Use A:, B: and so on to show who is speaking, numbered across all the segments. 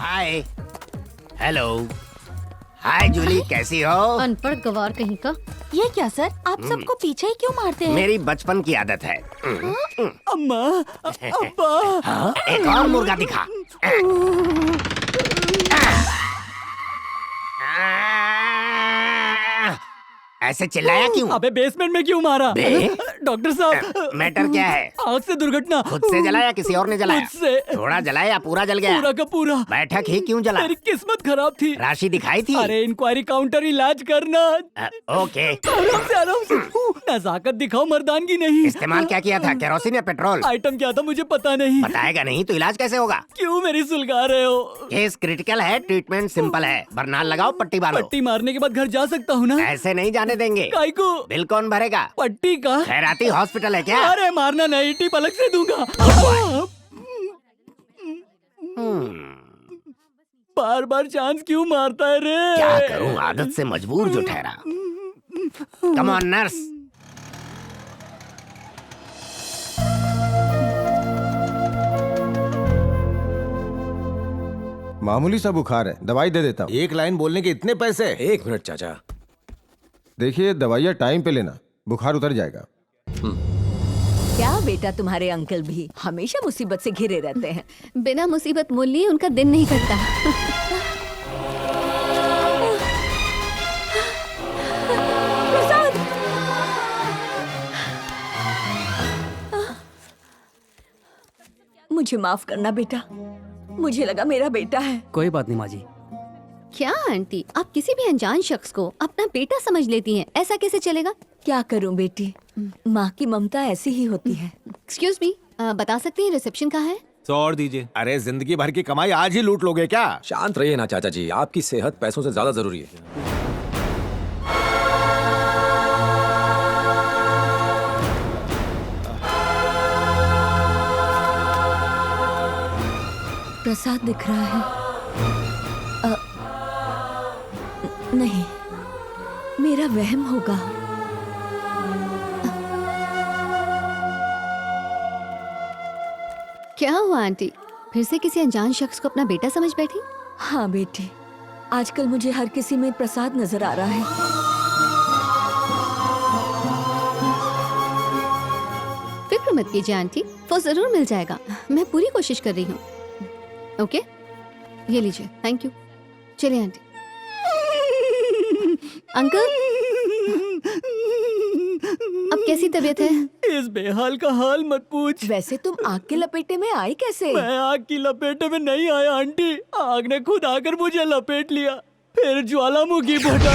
A: हाय। Hello. हाय जूली, कैसी हो?
B: अनपढ़ गवार कहीं का।
C: ये क्या सर, आप सबको पीछे ही क्यों मारते हैं?
A: मेरी बचपन की आदत है।
D: अम्मा, अब्बा।
A: हाँ? एक और मुर्गा दिखा। ऐसे चिल्लाया क्यों?
D: अबे बेसमेंट में क्यों मारा?
A: बे?
D: डॉक्टर साहब,
A: मैटर क्या है?
D: आग से दुर्घटना।
A: खुद से जलाया किसी और ने जलाया?
D: खुद से।
A: थोड़ा जलाया या पूरा जल गया?
D: पूरा का पूरा।
A: बैठक ही क्यों जला?
D: मेरी किस्मत खराब थी।
A: राशि दिखाई थी?
D: अरे इंक्वायरी काउंटर इलाज करना।
A: ओके।
D: आराम से आराम से। नजाकत दिखाओ, मर्दानगी नहीं।
A: इस्तेमाल क्या किया था, केरोसिन या पेट्रोल?
D: आइटम क्या था मुझे पता नहीं।
A: बताएगा नहीं तो इलाज कैसे होगा?
D: क्यों मेरी सुलगा रहे हो?
A: केस क्रिटिकल है, ट्रीटमेंट सिंपल है। बरनाल लगाओ, पट्टी बांधो।
D: पट्टी मारने के बाद घर जा सकता हूँ ना?
A: ऐसे नहीं जाने देंगे।
D: काई को?
A: बिल कौन भरेगा?
D: पट्टी का?
A: खैराती हॉस्पिटल है क्या?
D: अरे मारना नहीं, टिप अलग से दूंगा। बार बार चांस क्यों मारता है रे?
A: क्या करूं, आदत से मजबूर जो ठहरा। Come on nurse.
E: मामूली सा बुखार है, दवाई दे देता हूँ।
F: एक लाइन बोलने के इतने पैसे?
G: एक मिनट चाचा।
E: देखिए, दवाइयाँ टाइम पे लेना, बुखार उतर जाएगा।
C: क्या बेटा, तुम्हारे अंकल भी हमेशा मुसीबत से घिरे रहते हैं।
B: बिना मुसीबत मोल लिए उनका दिन नहीं कटता।
C: प्रसाद! मुझे माफ करना बेटा, मुझे लगा मेरा बेटा है।
D: कोई बात नहीं माँ जी।
B: क्या आंटी, आप किसी भी अनजान शख्स को अपना बेटा समझ लेती हैं, ऐसा कैसे चलेगा?
C: क्या करूं बेटी, माँ की ममता ऐसी ही होती है।
B: एक्सक्यूज मी, बता सकती हैं रिसेप्शन कहाँ है?
F: 100 और दीजिए। अरे जिंदगी भर की कमाई आज ही लूट लोगे क्या?
G: शांत रहिए ना चाचा जी, आपकी सेहत पैसों से ज्यादा जरूरी है।
C: प्रसाद दिख रहा है। नहीं, मेरा वहम होगा।
B: क्या हुआ आंटी, फिर से किसी अनजान शख्स को अपना बेटा समझ बैठी?
C: हाँ बेटी, आजकल मुझे हर किसी में प्रसाद नजर आ रहा है।
B: फिक्र मत कीजिए आंटी, वो जरूर मिल जाएगा। मैं पूरी कोशिश कर रही हूँ। ओके, ये लीजिए। Thank you. चलिए आंटी। अंकल, अब कैसी तबीयत है?
D: इस बेहाल का हाल मत पूछ।
C: वैसे तुम आग के लपेटे में आई कैसे?
D: मैं आग की लपेटे में नहीं आया आंटी, आग ने खुद आकर मुझे लपेट लिया, फिर ज्वालामुखी फटा।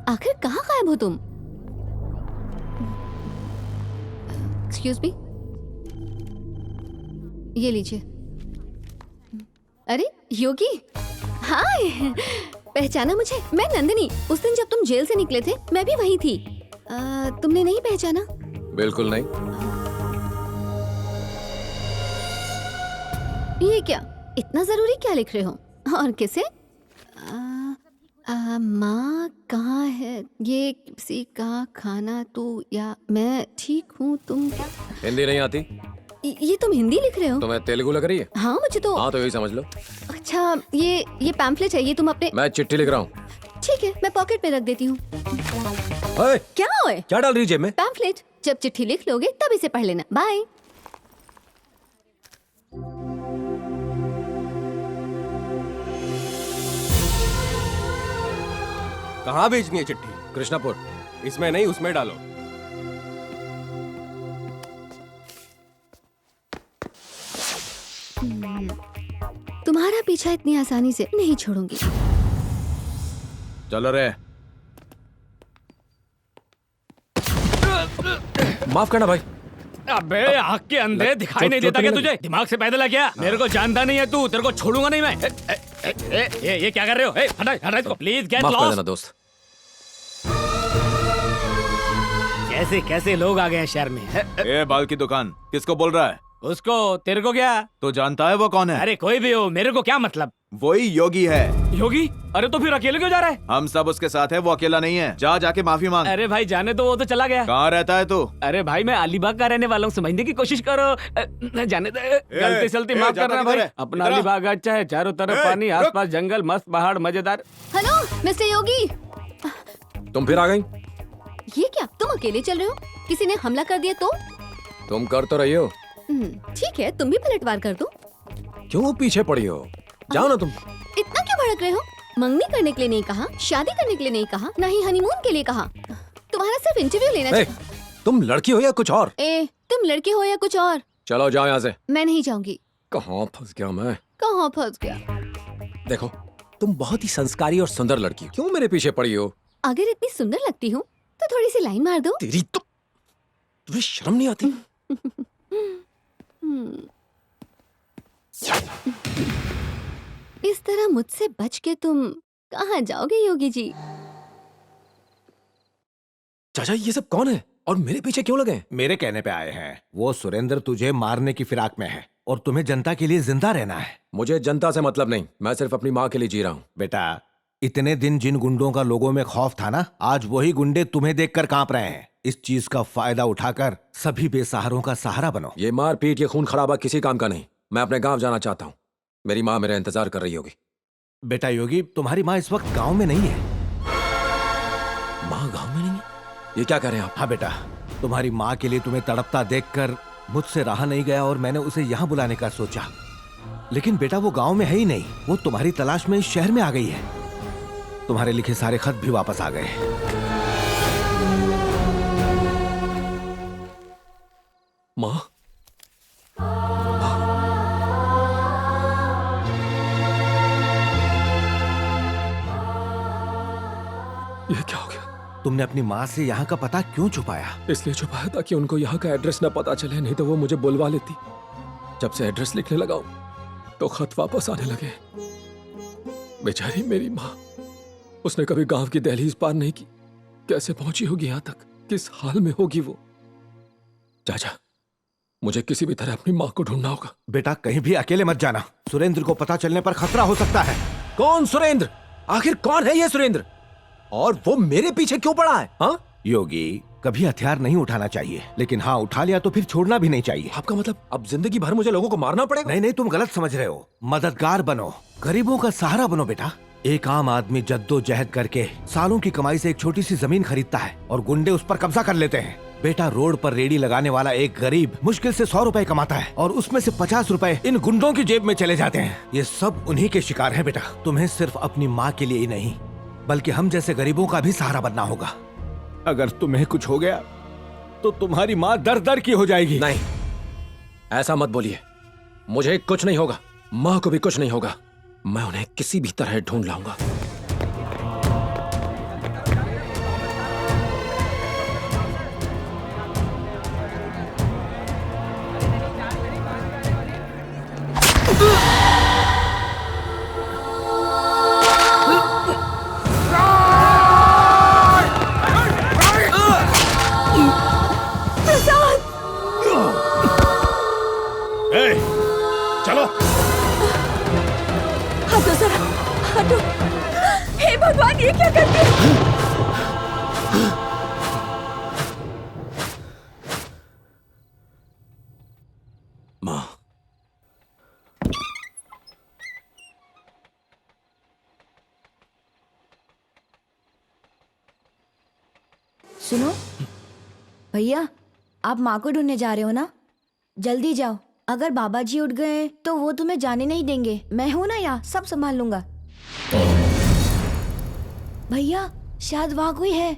B: आखिर कहाँ गायब हो तुम? एक्सक्यूज मी, ये लीजिए। अरे योगी, हाय, पहचाना मुझे? मैं नंदिनी। उस दिन जब तुम जेल से निकले थे, मैं भी वहीं थी। तुमने नहीं पहचाना?
G: बिल्कुल नहीं।
B: ये क्या, इतना जरूरी क्या लिख रहे हो? और किसे? माँ कहाँ है? ये किसी का खाना, तू या मैं ठीक हूँ, तुम क्या?
G: हिंदी नहीं आती?
B: ये तुम हिंदी लिख रहे हो?
G: तुम्हें तेलुगु लग रही है?
B: हाँ मुझे तो।
G: हाँ तो यही समझ लो।
B: अच्छा, ये पैम्फलेट है, ये तुम अपने।
G: मैं चिट्ठी लिख रहा हूँ।
B: ठीक है, मैं पॉकेट में रख देती हूँ। क्या ओए?
G: क्या डाल रही है जेब में?
B: पैम्फलेट। जब चिट्ठी लिख लोगे तब इसे पढ़ लेना। बाय।
F: कहाँ भेजनी है चिट्ठी?
G: कृष्णापुर।
F: इसमें नहीं, उसमें डालो।
B: तुम्हारा पीछा इतनी आसानी से नहीं छोड़ूंगी।
F: चलो रे।
G: माफ करना भाई।
D: अबे आग के अंधे दिखाई नहीं देता क्या तुझे? दिमाग से पैदल आ क्या? मेरे को जानता नहीं है तू, तेरे को छोड़ूंगा नहीं मैं। ये क्या कर रहे हो? हटा हटा इसको प्लीज। गेट
G: माफ कर
D: लॉस्ट।
G: देना दोस्त।
A: कैसे कैसे लोग आ गए हैं शहर में।
F: ए बाल की दुकान, किसको बोल रहा है?
D: उसको, तेरे को क्या?
F: तो जानता है वो कौन है?
D: अरे कोई भी हो, मेरे को क्या मतलब?
F: वही योगी है।
D: योगी? अरे तो फिर अकेले क्यों जा रहा है?
F: हम सब उसके साथ है, वो अकेला नहीं है। जा जाके माफी मांग।
D: अरे भाई जाने दो, वो तो चला गया।
F: कहाँ रहता है तू?
D: अरे भाई मैं अलीबाग का रहने वाला हूँ, समझने की कोशिश करो। जाने दे, गलती सलती माफ
F: जाता
D: करना भाई।
F: किधर है?
D: अपना
F: इधर आ।
D: अलीबाग अच्छा है, चारों तरफ पानी, आसपास जंगल, मस्त पहाड़, मजेदार।
B: हेलो मिस्टर योगी,
G: तुम फिर आ गई?
B: ये क्या तुम अकेले चल रहे हो? किसी ने हमला कर दिया तो?
G: तुम कर तो रही हो,
B: ठीक है, तुम भी पलटवार कर दो।
G: क्यों पीछे पड़ी हो? जाओ ना तुम।
B: इतना क्यों भड़क रहे हो? मंगनी करने के लिए नहीं कहा, शादी करने के लिए नहीं कहा, ना ही हनीमून के लिए कहा। तुम्हारा सिर्फ इंटरव्यू लेना
G: ए,
B: चाहिए।
G: तुम लड़की हो या कुछ और?
B: तुम लड़के हो या कुछ और?
G: चलो जाओ यहाँ से।
B: मैं नहीं जाऊंगी।
G: कहाँ फंस गया मैं?
B: कहाँ फंस गया?
G: देखो, तुम बहुत ही संस्कारी और सुंदर लड़की हो, क्यों मेरे पीछे पड़ी हो?
B: अगर इतनी सुंदर लगती हूँ तो थोड़ी सी लाइन मार दो।
G: तेरी तो तुम्हें शर्म नहीं आती?
B: इस तरह मुझसे बच के तुम कहाँ जाओगे योगी जी?
G: चाचा ये सब कौन है और मेरे पीछे क्यों लगे?
F: मेरे कहने पे आए हैं। वो सुरेंद्र तुझे मारने की फिराक में है और तुम्हें जनता के लिए जिंदा रहना है।
G: मुझे जनता से मतलब नहीं, मैं सिर्फ अपनी माँ के लिए जी रहा हूँ।
F: बेटा, इतने दिन जिन गुंडों का लोगों में खौफ था ना, आज वही गुंडे तुम्हें देखकर कांप रहे हैं। इस चीज का फायदा उठाकर सभी बेसहारों का सहारा बनो।
G: ये मार पीट, ये खून खराबा किसी काम का नहीं। मैं अपने गांव जाना चाहता हूँ, मेरी माँ मेरा इंतजार कर रही होगी।
F: बेटा योगी, तुम्हारी माँ इस वक्त गांव में नहीं है।
G: माँ गांव में नहीं है? ये क्या कह रहे हैं आप?
F: हाँ बेटा, तुम्हारी माँ के लिए तुम्हें तड़पता देखकर मुझसे रहा नहीं गया और मैंने उसे यहाँ बुलाने का सोचा। लेकिन बेटा वो गांव में है ही नहीं, वो तुम्हारी तलाश में इस शहर में आ गई है। तुम्हारे लिखे सारे खत भी वापस आ गए।
G: माँ? ये क्या हो गया?
F: तुमने अपनी माँ से यहाँ का पता क्यों छुपाया?
G: इसलिए छुपाया ताकि उनको यहाँ का एड्रेस न पता चले, नहीं तो वो मुझे बुलवा लेती। जब से एड्रेस लिखने लगा हूं तो खत वापस आने लगे। बेचारी मेरी माँ, उसने कभी गांव की दहलीज पार नहीं की। कैसे पहुंची होगी यहाँ तक? किस हाल में होगी वो? चाचा, मुझे किसी भी तरह अपनी माँ को ढूंढना होगा।
F: बेटा कहीं भी अकेले मत जाना, सुरेंद्र को पता चलने पर खतरा हो सकता है।
G: कौन सुरेंद्र? आखिर कौन है ये सुरेंद्र? और वो मेरे पीछे क्यों पड़ा है? हाँ
F: योगी, कभी हथियार नहीं उठाना चाहिए, लेकिन हाँ उठा लिया तो फिर छोड़ना भी नहीं चाहिए।
G: आपका मतलब अब जिंदगी भर मुझे लोगों को मारना पड़ेगा?
F: नहीं नहीं, तुम गलत समझ रहे हो। मददगार बनो, गरीबों का सहारा बनो बेटा। एक आम आदमी जद्दोजहद करके सालों की कमाई से एक छोटी सी जमीन खरीदता है और गुंडे उस पर कब्जा कर लेते हैं। बेटा, रोड पर रेडी लगाने वाला एक गरीब मुश्किल से 100 रुपए कमाता है और उसमें से 50 रुपए इन गुंडों की जेब में चले जाते हैं। ये सब उन्हीं के शिकार हैं बेटा। तुम्हें सिर्फ अपनी माँ के लिए ही नहीं, बल्कि हम जैसे गरीबों का भी सहारा बनना होगा। अगर तुम्हें कुछ हो गया तो तुम्हारी माँ दर दर की हो जाएगी।
G: नहीं, ऐसा मत बोलिए। मुझे कुछ नहीं होगा, माँ को भी कुछ नहीं होगा। मैं उन्हें किसी भी तरह ढूंढ लाऊंगा।
F: चलो
C: हटो जरा, हटो। हे भगवान, ये क्या करते हैं?
G: माँ,
H: सुनो भैया, आप माँ को ढूंढने जा रहे हो ना? जल्दी जाओ, अगर बाबा जी उठ गए तो वो तुम्हें जाने नहीं देंगे। मैं हूं ना यहाँ, सब संभाल लूंगा। भैया, शायद वहाँ कोई है।